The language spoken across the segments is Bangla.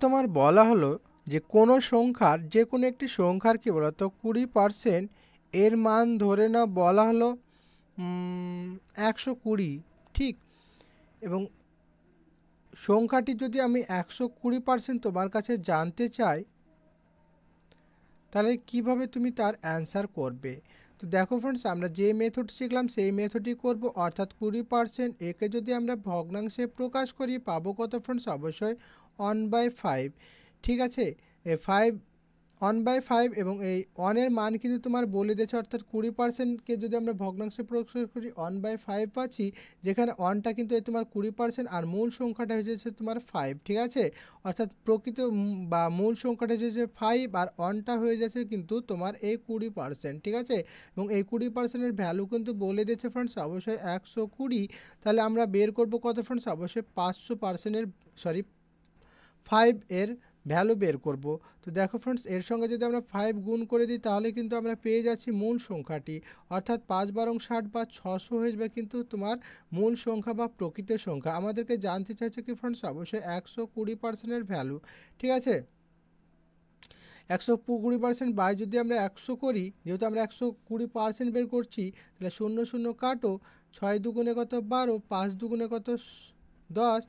তোমার বলা হলো যে কোনো সংখ্যার যে কোনো একটি সংখ্যার কি বলতো 20% এর মান ধরে নাও, বলা হলো 120, ঠিক। এবং সংখ্যাটি যদি আমি 120% তোমার কাছে জানতে চাই, তাহলে কিভাবে তুমি তার অ্যান্সার করবে? তো দেখো ফ্রেন্ডস, আমরা যে মেথড শিখলাম সেই মেথডই করব, অর্থাৎ 20% একে যদি আমরা ভগ্নাংশে প্রকাশ করি পাবো কত ফ্রেন্ডস? অবশ্যই 1/5, ঠিক আছে। 5 1/5 এবং এই 1-এর মান কিন্তু তোমার বলে দিয়েছে, অর্থাৎ 20%কে যদি আমরা ভগ্নাংশে প্রকাশ করি 1/5 পাচ্ছি, যেখানে 1টা কিন্তু এই তোমার 20% আর মূল সংখ্যাটা হয়ে যাচ্ছে তোমার 5, ঠিক আছে। অর্থাৎ প্রকৃত বা মূল সংখ্যাটা হয়ে যাচ্ছে 5 আর 1টা হয়ে যাচ্ছে কিন্তু তোমার এই 20%, ঠিক আছে। এবং এই 20%-এর ভ্যালু কিন্তু বলে দিয়েছে ফ্রেন্ডস অবশ্যই 120। তাহলে আমরা বের করব কত ফ্রেন্ডস? অবশ্যই 500%-এর, সরি, 5 এর ভ্যালু বের করব। তো দেখো ফ্রেন্ডস, এর সঙ্গে যদি আমরা 5 গুণ করে দিই তাহলে কিন্তু আমরা পেয়ে যাচ্ছি মূল সংখ্যাটি, অর্থাৎ 5×12 = 60 বা 600 হয়ে যাবে কিন্তু তোমার মূল সংখ্যা বা প্রকৃত সংখ্যা। আমাদেরকে জানতে চাইছে কি ফ্রেন্ডস? অবশ্যই 120%-এর ভ্যালু, ঠিক আছে। 120% বাই যদি আমরা 100 করি, যেহেতু আমরা 120% বের করছি, তাহলে 0 0 কাটো, 6 দুগুণে কত? 12, 5 দুগুণে কত? 10,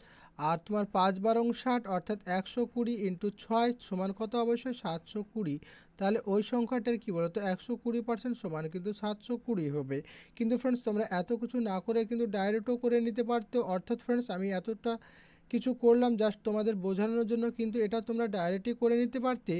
আর তোমার 5×12 = 60, অর্থাৎ 120 × 6 সমান কত? অবশ্যই 720। তাহলে ওই সংখ্যাটার কি বলতো 120% সমান কিন্তু 720 হবে। কিন্তু ফ্রেন্ডস, তোমরা এত কিছু না করে কিন্তু ডাইরেক্টও করে নিতে পারতো, অর্থাৎ ফ্রেন্ডস আমি এতটা কিছু করলাম জাস্ট তোমাদের বোঝানোর জন্য, কিন্তু এটা তোমরা ডাইরেক্টই করে নিতে পারতে।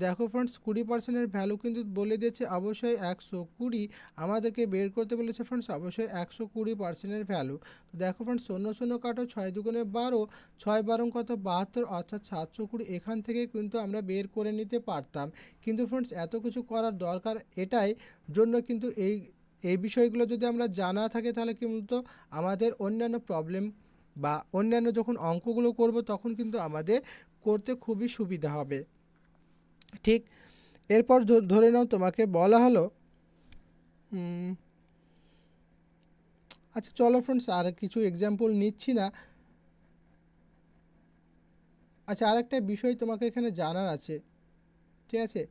দেখো ফ্রেন্ডস, 20%-এর ভ্যালু কিন্তু বলে দিয়েছে অবশ্যই 120, আমাদেরকে বের করতে বলেছে ফ্রেন্ডস অবশ্যই 120%-এর ভ্যালু। তো দেখো ফ্রেন্ডস, 0 0 কাটো, 6 দুগুণে 12, 6 12 কত? 72, অর্থাৎ 720 এখান থেকে কিন্তু আমরা বের করে নিতে পারতাম। কিন্তু ফ্রেন্ডস, এত কিছু করার দরকার এটাই জন্য কিন্তু এই বিষয়গুলো যদি আমরা জানা থাকে তাহলে কিন্তু আমাদের অন্যান্য প্রবলেম বা অন্যান্য যখন অঙ্কগুলো করব তখন কিন্তু আমাদের করতে খুবই সুবিধা হবে, ঠিক। এরপর ধরে নাও তোমাকে বলা হলো, আচ্ছা চলো ফ্রেন্ডস, আর কিছু এক্সাম্পল নিচ্ছি না। আচ্ছা, আরেকটা বিষয় তোমাকে এখানে জানার আছে, ঠিক আছে।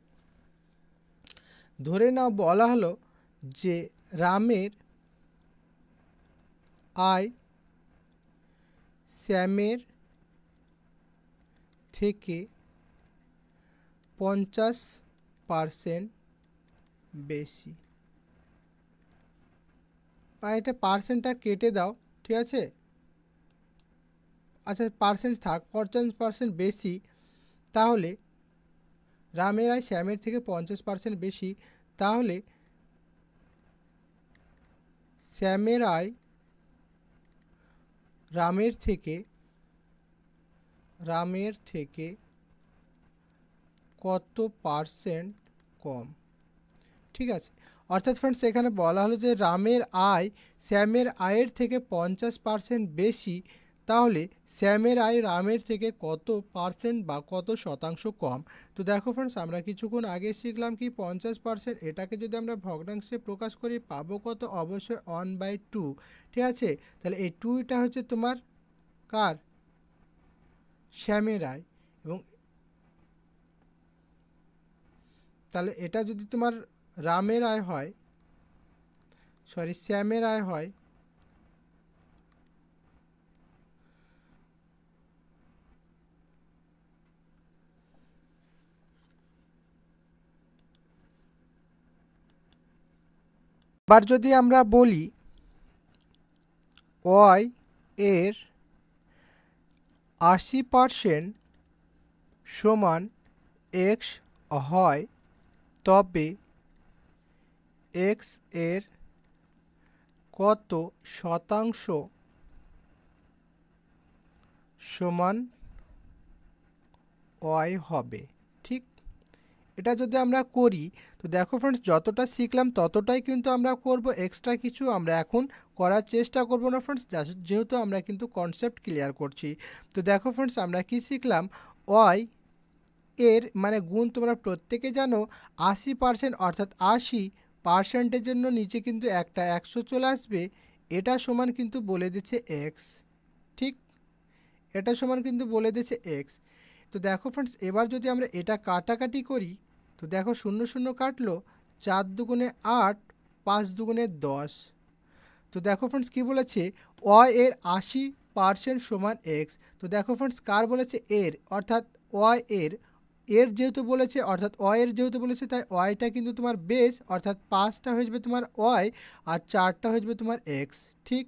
ধরে নাও বলা হলো যে রামের আয় শ্যামের থেকে 50% বেশি, বা এটা পার্সেন্টটা কেটে দাও, ঠিক আছে। আচ্ছা, পার্সেন্ট থাক, 50% বেশি, তাহলে রামের আয় শ্যামের থেকে 50% বেশি, তাহলে শ্যামের আয় রামের থেকে কত পার্সেন্ট কম, ঠিক আছে। অর্থাৎ ফ্রেন্ডস, এখানে বলা হলো যে রামের আয় শ্যামের আয়ের থেকে 50% বেশি, তাহলে শ্যামের আয় রামের থেকে কত পার্সেন্ট বা কত শতাংশ কম। তো দেখো ফ্রেন্ডস, আমরা কিছুক্ষণ আগে শিখলাম কি 50%, এটাকে যদি আমরা ভগ্নাংশে প্রকাশ করি পাবো কত? অবশ্যই 1/2, ঠিক আছে। তাহলে এই 2টা হচ্ছে তোমার কার? শ্যামের আয়। এবং তাহলে এটা যদি তোমার রামের আয় হয়, সরি শ্যামের আয় হয়, এবার যদি আমরা বলি ওয়াই এর 80% সমান এক্স হয়, তবে এক্স এর কত শতাংশ সমান ওয়াই হবে, ঠিক। এটা যদি আমরা করি, তো দেখো ফ্রেন্ডস, যতটা শিখলাম ততটাই কিন্তু আমরা করব, এক্সট্রা কিছু আমরা এখন করার চেষ্টা করব না ফ্রেন্ডস, যেহেতু আমরা কিন্তু কনসেপ্ট ক্লিয়ার করছি। তো দেখো ফ্রেন্ডস, আমরা কি শিখলাম? ওয়াই এর মানে গুণ তোমরা প্রত্যেকে জানো 80%, অর্থাৎ 80%-এর জন্য নিচে কিন্তু একটা 100 চলে আসবে, এটা সমান কিন্তু বলে দিচ্ছে এক্স, ঠিক। এটা সমান কিন্তু বলে দিচ্ছে এক্স। তো দেখো ফ্রেন্ডস, এবার যদি আমরা এটা কাটাকাটি করি, তো দেখো 0 0 কাটলো, 4 দুগুণে 8, 5 দুগুণে 10। তো দেখো ফ্রেন্ডস কী বলেছে, ওয়াই এর 80% সমান এক্স। তো দেখো ফ্রেন্ডস কার বলেছে, এর, অর্থাৎ ওয়াই এর যেহেতু বলেছে, অর্থাৎ ওয়াই এর যেহেতু বলেছে, তাই ওয়াইটা কিন্তু তোমার বেস, অর্থাৎ 5টা হয়ে যাবে তোমার ওয়াই আর 4টা হয়ে যাবে তোমার এক্স। ঠিক,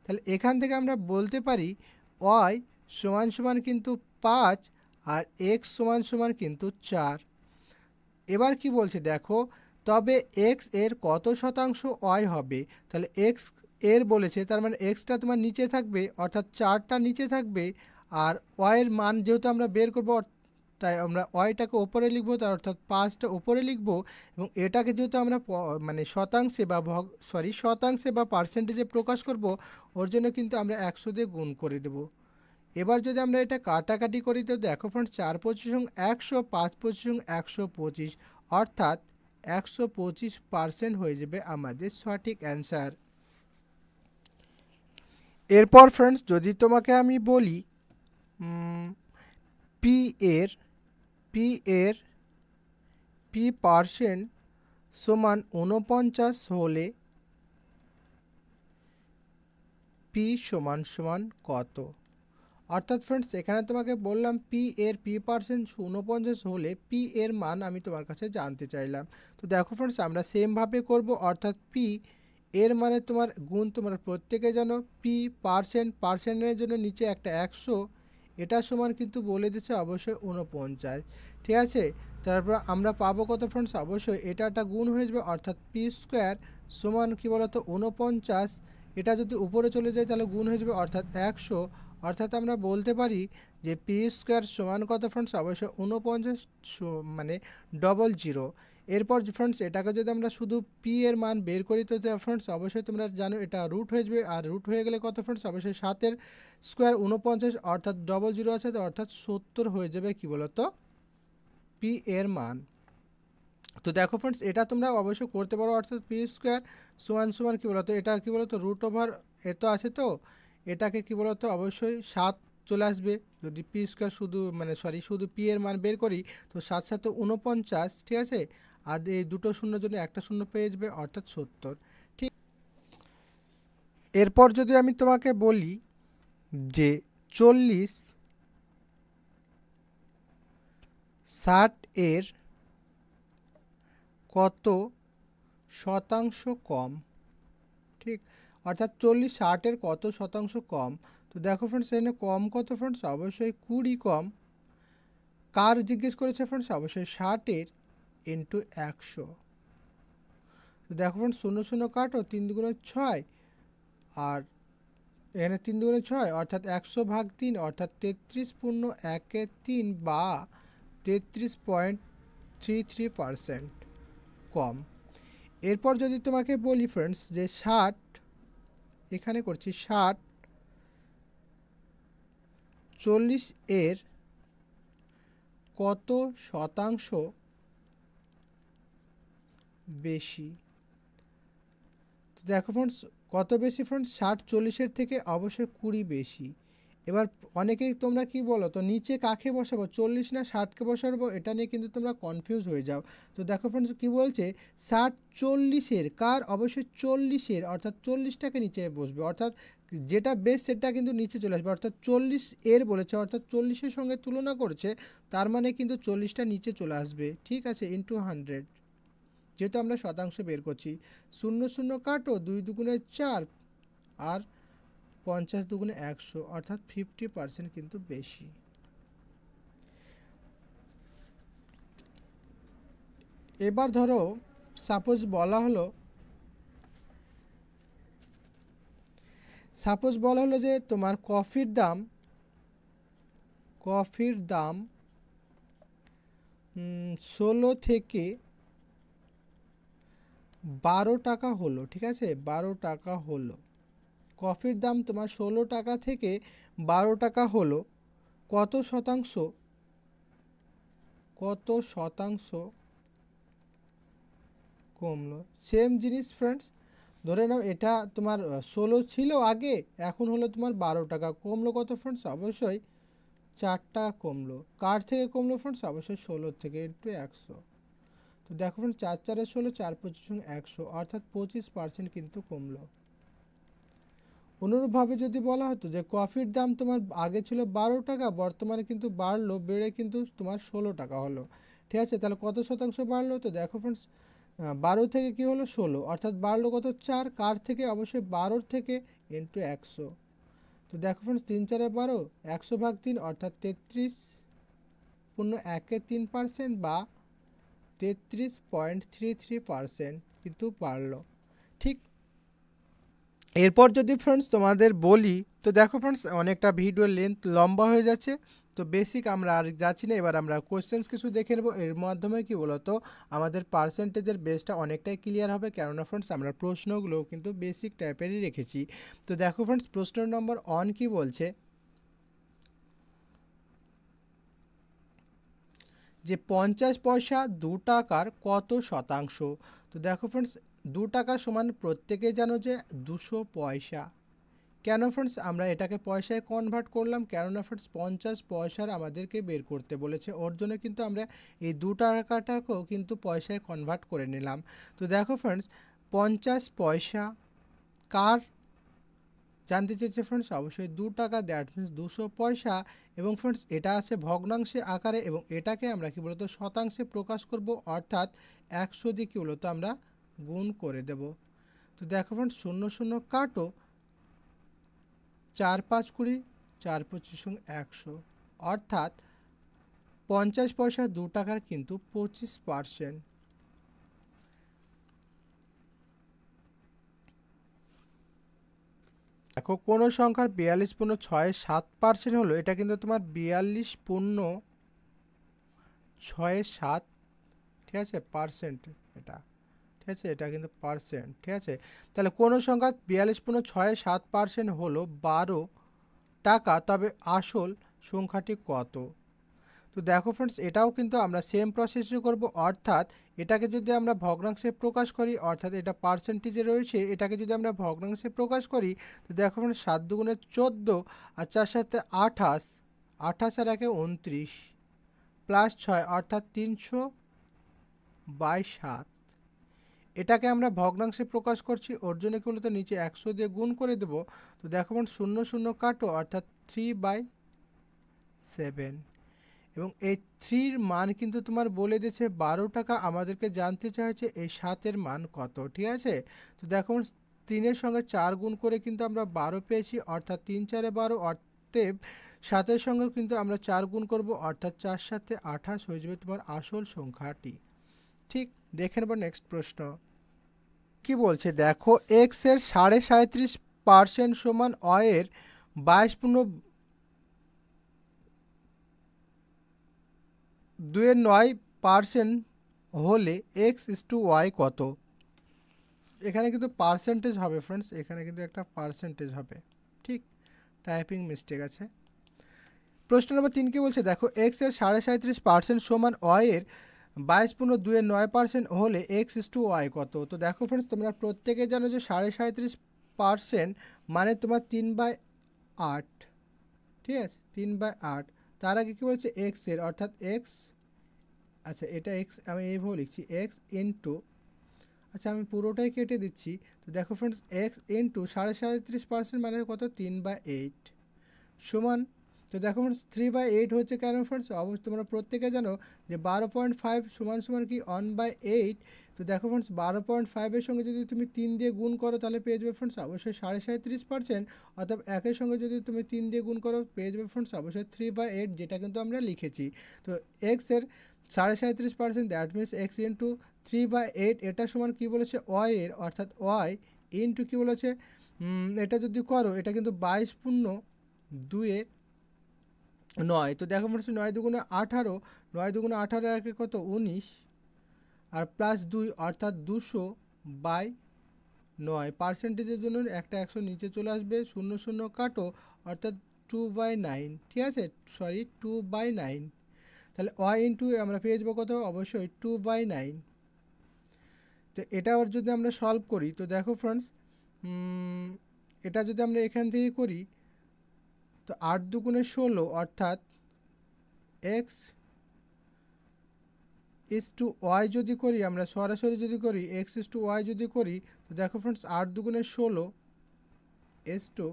তাহলে এখান থেকে আমরা বলতে পারি ওয়াই সমান সমান কিন্তু 5 আর এক্স সমান সমান কিন্তু 4। এবার কি বলছে দেখো, তবে এক্স এর কত শতাংশ ওয়াই হবে। তাহলে এক্স এর বলেছে, তার মানে এক্সটা তোমার নিচে থাকবে, অর্থাৎ 4টা নিচে থাকবে, আর ওয়াইয়ের মান যেহেতু আমরা বের করবো, তাই আমরা ওয়াইটাকে ওপরে লিখবো, তার অর্থাৎ 5টা ওপরে লিখবো, এবং এটাকে যেহেতু আমরা মানে শতাংশে বা পার্সেন্টেজে প্রকাশ করব, ওর জন্য কিন্তু আমরা 100 দিয়ে গুণ করে দেব। এবার যদি আমরা এটা কাটাকাটি করি, তো দেখো ফ্রেন্ডস 4 পঁচিশ 100, 5 পঁচিশ 125, অর্থাৎ 125% হয়ে যাবে আমাদের সঠিক অ্যান্সার। এরপর ফ্রেন্ডস যদি তোমাকে আমি বলি পি এর p% সমান 49 হলে p সমান সমান কত। অর্থাৎ ফ্রেন্ডস এখানে তোমাকে বললাম পি এর p% 49 হলে পি এর মান আমি তোমার কাছে জানতে চাইলাম। তো দেখো ফ্রেন্ডস আমরা সেমভাবে করব, অর্থাৎ পি এর মানে তোমার গুণ, তোমরা প্রত্যেকে জানো পার্সেন্টের জন্য নিচে একটা 100, এটা সমান কিন্তু বলে দিচ্ছে অবশ্যই 49। ঠিক আছে, তারপর আমরা পাবো কত ফ্রেন্ডস, অবশ্যই এটা একটা গুণ হয়ে যাবে, অর্থাৎ p² সমান কী বলতো 49। এটা যদি উপরে চলে যায় তাহলে গুণ হয়ে যাবে, অর্থাৎ 100। অর্থাৎ আমরা বলতে পারি যে p² সমান কত ফ্রেন্ডস, অবশ্যই 49 মানে 00। এরপর ফ্রেন্ডস এটাকে যদি আমরা শুধু পি এর মান বের করি, তো ফ্রেন্ডস অবশ্যই তোমরা জানো এটা রুট হয়ে যাবে, আর রুট হয়ে গেলে কত ফ্রেন্ডস, অবশ্যই 7 স্কোয়ার 49, অর্থাৎ 00 আছে, অর্থাৎ 70 হয়ে যাবে কি বলতো পি এর মান। তো দেখো ফ্রেন্ডস এটা তোমরা অবশ্যই করতে পারো, অর্থাৎ p² সমান সমান কী বলতো, এটা কী বলতো √ এত আছে, তো এটাকে কী বলতো অবশ্যই 7 চলে আসবে যদি p² শুধু পি এর মান বের করি, তো 7 7 49, ঠিক আছে, আর এই দুটো শূন্যর জন্য একটা শূন্য পেয়ে যাবে, অর্থাৎ 70। ঠিক, এরপর যদি আমি তোমাকে বলি যে 40-60 এর কত শতাংশ কম। ঠিক, অর্থাৎ 40-60 এর কত শতাংশ কম। তো দেখো ফ্রেন্ডস এখানে কম কত ফ্রেন্ডস, অবশ্যই 20 কম। কার জিজ্ঞেস করেছে ফ্রেন্ডস, অবশ্যই 60 এর ইন্টু 100। তো দেখো ফ্রেন্ডস 0 0 কাটো, 3 দুগুণে 6, আর এখানে 3 দুগুণে 6, অর্থাৎ 100/3, অর্থাৎ 33.13 বা 33.33% কম। এরপর যদি তোমাকে বলি ফ্রেন্ডস যে 60, এখানে করছি 60 40 এর কত শতাংশ বেশি। তো দেখো ফ্রেন্ডস কত বেশি ফ্রেন্ডস, 60 40-এর থেকে অবশ্যই 20 বেশি। এবার অনেকেই তোমরা কি বলো, তো নিচে কাকে বসাবো, 40 না 60কে বসাবো, এটা নিয়ে কিন্তু তোমরা কনফিউজ হয়ে যাও। তো দেখো ফ্রেন্ডস কী বলছে, 60 40-এর, কার, অবশ্যই 40-এর, অর্থাৎ 40টাকে নিচে বসবে, অর্থাৎ যেটা বেশ সেটা কিন্তু নিচে চলে আসবে, অর্থাৎ 40 এর বলেছে, অর্থাৎ 40-এর সঙ্গে তুলনা করছে, তার মানে কিন্তু 40টা নিচে চলে আসবে। ঠিক আছে, ইন্টু 100, যেহেতু আমরা শতাংশ বের করছি। 0 0 কাটো, 2 দুগুণে 4, আর 50 দুগুণে 100, অর্থাৎ 50% কিন্তু বেশি। এবার ধরো সাপোজ বলা হলো যে তোমার কফির দাম 16 থেকে 12 টাকা হলো। ঠিক আছে, 12 টাকা হলো, কফির দাম তোমার 16 টাকা থেকে 12 টাকা হলো, কত শতাংশ কমলো। সেম জিনিস ফ্রেন্ডস, ধরে নাও এটা তোমার 16 ছিল আগে, এখন হলো তোমার 12 টাকা, কমলো কত ফ্রেন্ডস, অবশ্যই 4 টাকা কমলো। কার থেকে কমলো ফ্রেন্ডস? অবশ্যই 16 থেকে ইন্টু 100। তো দেখো ফ্রেন্ডস 4 4 16, 4 25 100, অর্থাৎ 25% কিন্তু কমলো। অনুরূপভাবে যদি বলা হতো যে কফির দাম তোমার আগে ছিল 12 টাকা, বর্তমানে কিন্তু বাড়লো, বেড়ে কিন্তু তোমার 16 টাকা হলো। ঠিক আছে, তাহলে কত শতাংশ বাড়লো? তো দেখো ফ্রেন্ডস 12 থেকে কি হলো 16, অর্থাৎ বাড়লো কত? 4। কার থেকে? অবশ্যই 12 থেকে ইন্টু 100। তো দেখো ফ্রেন্ডস 3 4 12, 100 ভাগ 3 অর্থাৎ 33.13% বা 33.33% কিন্তু বাড়লো। ঠিক, এরপর যদি ফ্রেন্ডস তোমাদের বলি, তো দেখো ফ্রেন্ডস অনেকটা ভিডিও লেন্থ লম্বা হয়ে যাচ্ছে, তো বেসিক আমরা আর যাচ্ছি না, এবার আমরা কোশ্চেন্স কিছু দেখে নেবো। এর মাধ্যমে কি বলতো আমাদের পার্সেন্টেজের বেসটা অনেকটাই ক্লিয়ার হবে, কেননা ফ্রেন্ডস আমরা প্রশ্নগুলো কিন্তু বেসিক টাইপেরই রেখেছি। তো দেখো ফ্রেন্ডস প্রশ্ন নম্বর 1 কি বলছে যে 50 পয়সা 2 টাকার কত শতাংশ? তো দেখো ফ্রেন্ডস 2 টাকা সমান প্রত্যেকেই জানো যে 200 পয়সা। কেন ফ্রেন্ডস আমরা এটাকে পয়সায় কনভার্ট করলাম? কেননা ফ্রেন্ডস 50 পয়সার আমাদেরকে বের করতে বলেছে, ওর জন্য কিন্তু আমরা এই 2 টাকাটাকেও কিন্তু পয়সায় কনভার্ট করে নিলাম। তো দেখো ফ্রেন্ডস 50 পয়সা কার জানতে চেয়েছে ফ্রেন্ডস? অবশ্যই 2 টাকা, দ্যাট মিনস 200 পয়সা। এবং ফ্রেন্ডস এটা আছে ভগ্নাংশে আকারে, এবং এটাকে আমরা কি বলতো শতাংশে প্রকাশ করব, অর্থাৎ 100 দিয়ে কি বলতো আমরা গুণ করে দেব। তো দেখো ফ্রেন্ডস 0 0 কাটো, 4 5 20, 4 25 100, অর্থাৎ 50 পয়সা 2 টাকার কিন্তু 25%। দেখো কোনো সংখ্যার 42.67% হলো, এটা কিন্তু তোমার 42.67, ঠিক আছে, পার্সেন্ট এটা, ঠিক আছে, এটা কিন্তু পার্সেন্ট, ঠিক আছে। তাহলে কোনো সংখ্যা 42.67% হলো 12 টাকা, তবে আসল সংখ্যাটি কত? তো দেখো ফ্রেন্ডস এটাও কিন্তু আমরা সেম প্রসেসে করব, অর্থাৎ এটাকে যদি আমরা ভগ্নাংশে প্রকাশ করি, অর্থাৎ এটা পার্সেন্টেজে রয়েছে, এটাকে যদি আমরা ভগ্নাংশে প্রকাশ করি, তো দেখো ফ্রেন্ডস 7 দুগুণে 14, আর 4 সাথে 28, 28 আর 1 29, প্লাস 6 অর্থাৎ 300/7। এটাকে আমরা ভগ্নাংশে প্রকাশ করছি, ওর জন্য কি বলতো নিচে 100 দিয়ে গুণ করে দেবো। তো দেখো ফ্রেন্ডস 0 0 কাটো, অর্থাৎ 3/7। এবং এই 3-র মান কিন্তু তোমার বলে দিয়েছে 12 টাকা, আমাদেরকে জানতে চাইছে এই 7-এর মান কত, ঠিক আছে। তো দেখো 3-এর সঙ্গে 4 গুণ করে কিন্তু আমরা 12 পেয়েছি, অর্থাৎ 3 4 12, অতএব 7-এর সঙ্গে কিন্তু আমরা 4 গুণ করব, অর্থাৎ 4 7 28 হয়ে যাবে তোমার আসল সংখ্যাটি। ঠিক, দেখে নেব নেক্সট প্রশ্ন কি বলছে। দেখো এক্স এর 37.5% সমান অয়ের 22.9% হলে এক্স ইস টু ওয়াই কত? এখানে কিন্তু পার্সেন্টেজ হবে ফ্রেন্ডস, এখানে কিন্তু একটা পার্সেন্টেজ হবে, ঠিক, টাইপিং মিস্টেক আছে। প্রশ্ন নম্বর 3 কি বলছে, দেখো এক্স এর 37.5% সমান ওয়াইয়ের 22.9% হলে এক্স ইস টু ওয়াই কত? তো দেখো ফ্রেন্ডস তোমরা প্রত্যেকে জানো যে 37.5% মানে তোমার 3/8, ঠিক আছে, 3/8। তার আগে কী বলছে এক্স এর, অর্থাৎ এক্স, আচ্ছা এটা এক্স আমি এইভাবে লিখছি, এক্স ইন্টু, আচ্ছা আমি পুরোটাই কেটে দিচ্ছি। তো দেখো ফ্রেন্ডস এক্স ইন্টু 37.5% মানে কত? 3/8 সমান, তো দেখো ফ্রেন্ডস 3/8 হচ্ছে কেন ফ্রেন্ডস? অবশ্যই তোমরা প্রত্যেকে জানো যে 12.5 সমান সমান কি 1/8। তো দেখো ফ্রেন্ডস 12.5-এর সঙ্গে যদি তুমি 3 দিয়ে গুণ করো তাহলে পেয়ে যাবে ফ্রেন্ডস অবশ্যই 37.5%, অর্থাৎ একের সঙ্গে যদি তুমি 3 দিয়ে গুণ করো পেয়ে যাবে ফ্রেন্ডস অবশ্যই 3/8, যেটা কিন্তু আমরা লিখেছি। তো এক্সের 37.5%, দ্যাট মিনস এক্স ইন্টু 3/8, এটা সমান কী বলেছে? ওয়াই এর, অর্থাৎ ওয়াই ইন্টু কী বলেছে, এটা যদি করো এটা কিন্তু 22.2/9। তো দেখো মনে হচ্ছে 9 দুগুণে 18, 9 দুগুণে 18 আর কত? 19, আর প্লাস 2 অর্থাৎ 200/9। পার্সেন্টেজের জন্য একটা 100 নিচে চলে আসবে, 0 0 কাটো, অর্থাৎ 2/9, ঠিক আছে, সরি 2/9। তাহলে ওয়াই ইন্টু আমরা পেয়ে যাবো কত? অবশ্যই 2/9। তো এটা যদি আমরা সলভ করি, তো দেখো ফ্রেন্ডস এটা যদি আমরা এখান থেকে করি, তো 8 দুগুণে 16, অর্থাৎ এক্স ইস টু ওয়াই যদি করি, আমরা সরাসরি যদি করি এক্স ইস টু ওয়াই যদি করি, তো দেখো ফ্রেন্ডস 8 দুগুণে 16 এস টু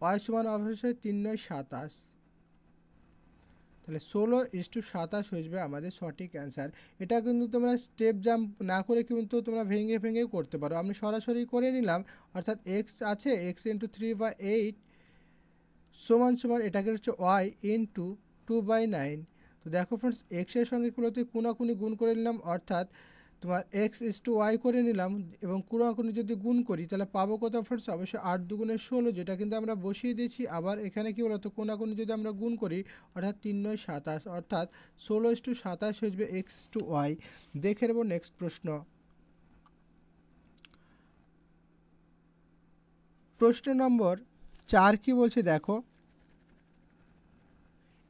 ওয়াই সমান অবশ্যই 3 9 27, তাহলে 16:27 হয়ে যাবে আমাদের সঠিক অ্যান্সার। এটা কিন্তু তোমরা স্টেপ জাম্প না করে কিন্তু তোমরা ভেঙে ভেঙে করতে পারো। আমি সরাসরি করে নিলাম, অর্থাৎ এক্স আছে এক্স ইন্টু 3/8 সমান সমান এটাকে হচ্ছে ওয়াই ইন্টু 2/9। তো দেখো ফ্রেন্ডস এক্সের সঙ্গে কুলোতে কোনাকুনি গুণ করে নিলাম, অর্থাৎ তোমার এক্স ইস টু ওয়াই করে নিলাম এবং কোনাকুনি যদি গুণ করি তাহলে পাবো কত ফ্রেন্ডস, অবশ্যই 8 দুগুণে 16, যেটা কিন্তু আমরা বসিয়ে দিয়েছি। আবার এখানে কি বলতো কোনাকুনি যদি আমরা গুণ করি অর্থাৎ 3 9 27, অর্থাৎ 16:27 হয়ে যাবে এক্স ইস টু ওয়াই। দেখে নেব নেক্সট প্রশ্ন। প্রশ্ন নম্বর 4 কি বলছে দেখো,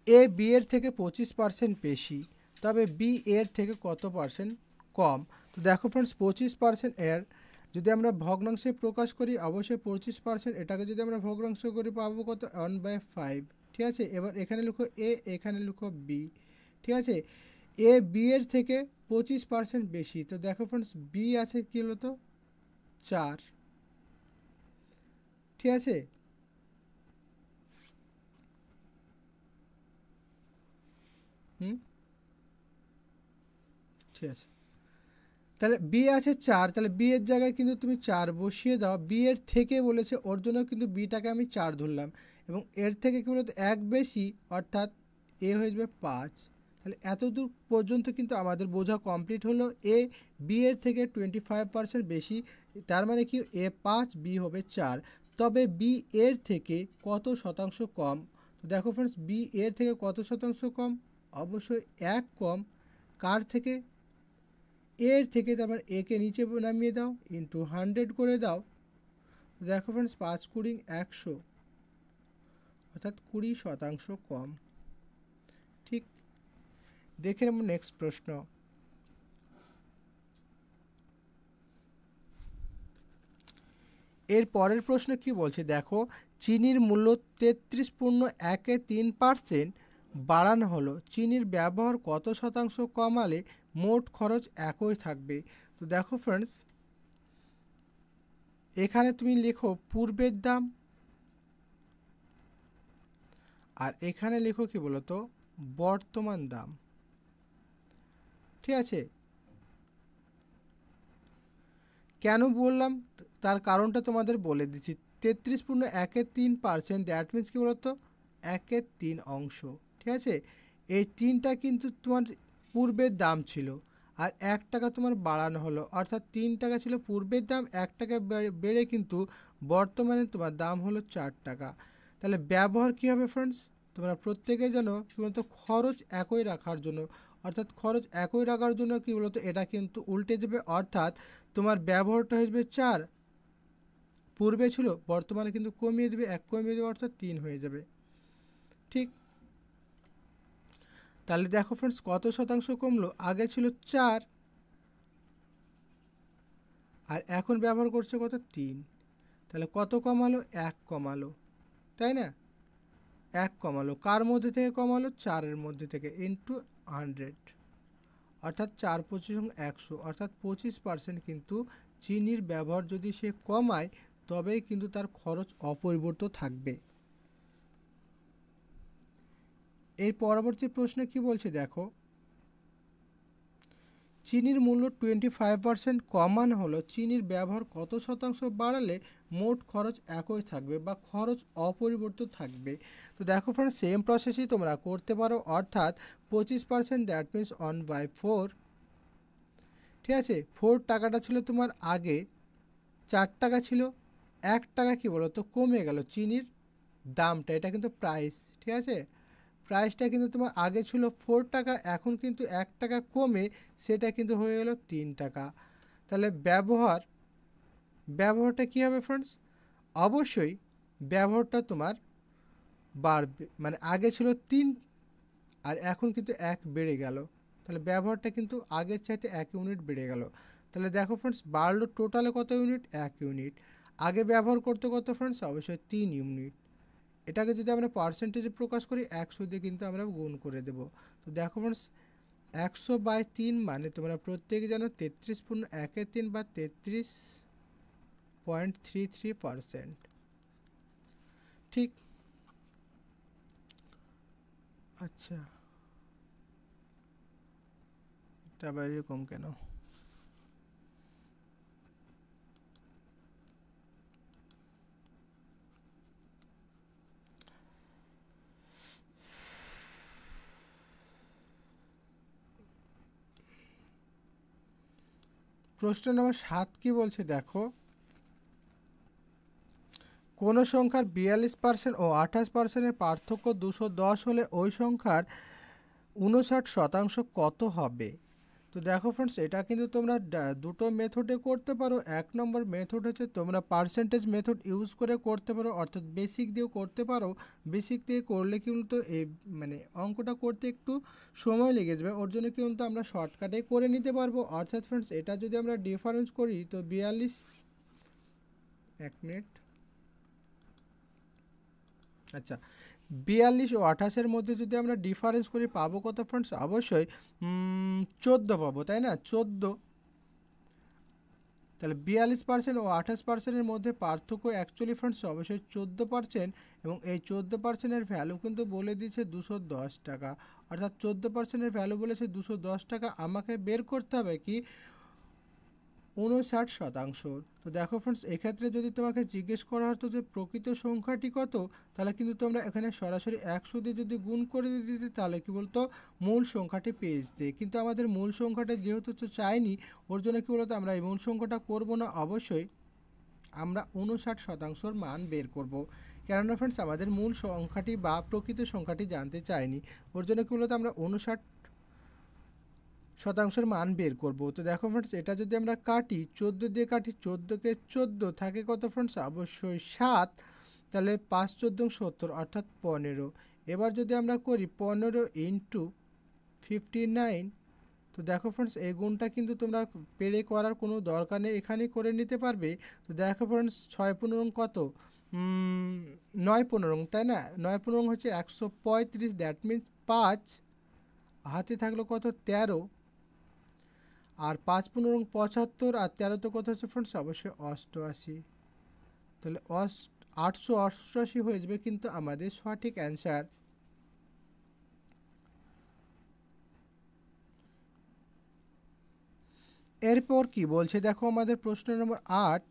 এ বি এর থেকে 25% বেশি, তবে বি এর থেকে কত পার্সেন্ট কম। তো দেখো ফ্রেন্ডস 25% এর যদি আমরা ভগ্নাংশে প্রকাশ করি, অবশ্যই 25% এটাকে যদি আমরা ভগ্নাংশ করি পাবো কত 1/5, ঠিক আছে। এবার এখানে লিখো এ, এখানে লিখো বি, ঠিক আছে। এ বি এর থেকে 25% বেশি, তো দেখো ফ্রেন্ডস বি আছে কি হলো তো 4, ঠিক আছে। ঠিক আছে, তাহলে বি আছে 4, তাহলে বি এর জায়গায় কিন্তু তুমি 4 বসিয়ে দাও। বি এর থেকে বলেছে, ওর জন্য কিন্তু বিটাকে আমি 4 ধরলাম এবং এর থেকে কি বলতো 1 বেশি, অর্থাৎ এ হয়ে যাবে 5। তাহলে এতদূর পর্যন্ত কিন্তু আমাদের বোঝা কমপ্লিট হলো। এ বি এর থেকে 25% বেশি, তার মানে কি এ 5 বি হবে 4, তবে বি এর থেকে কত শতাংশ কম। তো দেখো ফ্রেন্ডস বি এর থেকে কত শতাংশ কম, অবশ্যই 1 কম। কার থেকে, এর থেকে, তারপর একে নিচে নামিয়ে দাও ইন্টু 100 করে দাও। দেখো ফ্রেন্ডস 5 20 100, অর্থাৎ 20% কম। ঠিক, দেখে নেব নেক্সট প্রশ্ন। এর পরের প্রশ্ন কি বলছে দেখো, চিনির মূল্য 33.13% বাড়ানো হলো, চিনির ব্যবহার কত শতাংশ কমালে মোট খরচ একই থাকবে। তো দেখো ফ্রেন্ডস এখানে তুমি লেখো পূর্বের দাম, আর এখানে লেখো কি বলতো বর্তমান দাম, ঠিক আছে। কেন বললাম তার কারণটা তোমাদের বলে দিচ্ছি। 33.13%, দ্যাট মিনস কি বলতো 1/3 অংশ, ঠিক আছে। এই 3টা কিন্তু তোমার পূর্বের দাম ছিল, আর 1 টাকা তোমার বাড়ানো হলো, অর্থাৎ 3 টাকা ছিল পূর্বের দাম, 1 টাকা বেড়ে কিন্তু বর্তমানে তোমার দাম হলো 4 টাকা। তাহলে ব্যবহার কী হবে ফ্রেন্ডস, তোমরা প্রত্যেকে যেন কী বলতো খরচ একই রাখার জন্য, অর্থাৎ খরচ একই রাখার জন্য কী বলতো এটা কিন্তু উল্টে যাবে, অর্থাৎ তোমার ব্যবহারটা হয়ে যাবে 4, পূর্বে ছিল বর্তমানে কিন্তু কমিয়ে দেবে, 1 কমিয়ে দেবে, অর্থাৎ 3 হয়ে যাবে। ঠিক, তাহলে দেখো ফ্রেন্ডস কত শতাংশ কমলো, আগে ছিল 4 আর এখন ব্যবহার করছে কত 3, তাহলে কত কমালো 1 কমালো, তাই না। 1 কমালো, কার মধ্যে থেকে কমালো 4-এর মধ্যে থেকে, ইন্টু 100, অর্থাৎ 4 25 100, অর্থাৎ 25% কিন্তু চিনির ব্যবহার যদি সে কমায় তবেই কিন্তু তার খরচ অপরিবর্তিত থাকবে। এর পরবর্তী প্রশ্নে কি বলছে দেখো, চিনির মূল্য 25% কমানো হলো, চিনির ব্যবহার কত শতাংশ বাড়ালে মোট খরচ একই থাকবে বা খরচ অপরিবর্তিত থাকবে। তো দেখো ফ্রেন্ড সেম প্রসেসই তোমরা করতে পারো, অর্থাৎ 25%, দ্যাট মিনস 1/4, ঠিক আছে। 4 টাকাটা ছিল তোমার আগে 4 টাকা ছিল, 1 টাকা কি বলো তো কমে গেল চিনির দামটা, এটা কিন্তু প্রাইস, ঠিক আছে। প্রাইসটা কিন্তু তোমার আগে ছিল 4 টাকা, এখন কিন্তু 1 টাকা কমে সেটা কিন্তু হয়ে গেল 3 টাকা। তাহলে ব্যবহারটা কী হবে ফ্রেন্ডস, অবশ্যই ব্যবহারটা তোমার বাড়বে, মানে আগে ছিল 3 আর এখন কিন্তু 1 বেড়ে গেল, তাহলে ব্যবহারটা কিন্তু আগের চাইতে 1 ইউনিট বেড়ে গেল। তাহলে দেখো ফ্রেন্ডস বাড়লো টোটালে কত ইউনিট, 1 ইউনিট। আগে ব্যবহার করতে কত ফ্রেন্ডস, অবশ্যই 3 ইউনিট। এটাকে যদি আমরা পার্সেন্টেজে প্রকাশ করি 100 দিয়ে কিন্তু আমরা গুণ করে দেব। তো দেখো ফ্রেন্ডস 100/3 মানে তোমরা প্রত্যেকে জানো 33.1 বা 33.33%। ঠিক। আচ্ছা, এটা আবার এরকম কেন? প্রশ্ন নম্বর 7 কি বলছে দেখো, কোনো সংখ্যার 42% ও 28%-এর পার্থক্য 210 হলে ওই সংখ্যার 59% কত হবে? তো দেখো ফ্রেন্ডস, এটা কিন্তু তোমরা দুটো মেথডে করতে পারো। এক নম্বর মেথড হচ্ছে তোমরা পার্সেন্টেজ মেথড ইউজ করে করতে পারো, অর্থাৎ বেসিক দিয়েও করতে পারো। বেসিক দিয়ে করলে কিন্তু এই মানে অঙ্কটা করতে একটু সময় লেগে যাবে, ওর জন্য কিন্তু আমরা শর্টকাটে করে নিতে পারবো। অর্থাৎ ফ্রেন্ডস, এটা যদি আমরা ডিফারেন্স করি তো 42, 1 মিনিট, আচ্ছা 42 ও 28-এর মধ্যে যদি আমরা ডিফারেন্স করি পাবো কত ফ্রেন্ডস? অবশ্যই 14 পাবো, তাই না? 14। তাহলে 42% ও 28%-এর মধ্যে পার্থক্য অ্যাকচুয়ালি ফ্রেন্ডস অবশ্যই 14%, এবং এই 14%-এর ভ্যালু কিন্তু বলে দিয়েছে 210 টাকা। অর্থাৎ 14%-এর ভ্যালু বলেছে 210 টাকা, আমাকে বের করতে হবে কি 59%। তো দেখো ফ্রেন্ডস, এক্ষেত্রে যদি তোমাকে জিজ্ঞেস করা হতো যে প্রকৃত সংখ্যাটি কত, তাহলে কিন্তু তোমরা এখানে সরাসরি 100 দিয়ে যদি গুণ করে দিতে তাহলে কি বলতো মূল সংখ্যাটি পেয়ে যেতে। কিন্তু আমাদের মূল সংখ্যাটা যেহেতু চাইনি, ওর জন্য কি বলতো আমরা এই মূল সংখ্যাটা করব না, অবশ্যই আমরা 59%-র মান বের করব। কেননা ফ্রেন্ডস, আমাদের মূল সংখ্যাটি বা প্রকৃত সংখ্যাটি জানতে চাইনি, ওর জন্য কি বলতো আমরা 59%-এর মান বের করব। তো দেখো ফ্রেন্ডস, এটা যদি আমরা কাটি 14 দিয়ে কাটি, 14কে 14 থাকে কত ফ্রেন্ডস? অবশ্যই 7। তাহলে 5 14 70, অর্থাৎ 15। এবার যদি আমরা করি 15 ইন্টু 59, তো দেখো ফ্রেন্ডস, এই গুণটা কিন্তু তোমরা পেরে করার কোনো দরকার নেই, এখানেই করে নিতে পারবে। তো দেখো ফ্রেন্ডস, 6 15 কত? 9 15, তাই না? 9 15 হচ্ছে 135, দ্যাট মিন্স 5 হাতে থাকলো কত? 13। আর 5 15 75, আর 13 তো কত হচ্ছে ফ্রেন্ডস? অবশ্যই 88। তাহলে 888 হয়ে যাবে কিন্তু আমাদের সঠিক অ্যান্সার। এরপর কি বলছে দেখো আমাদের প্রশ্ন নম্বর 8,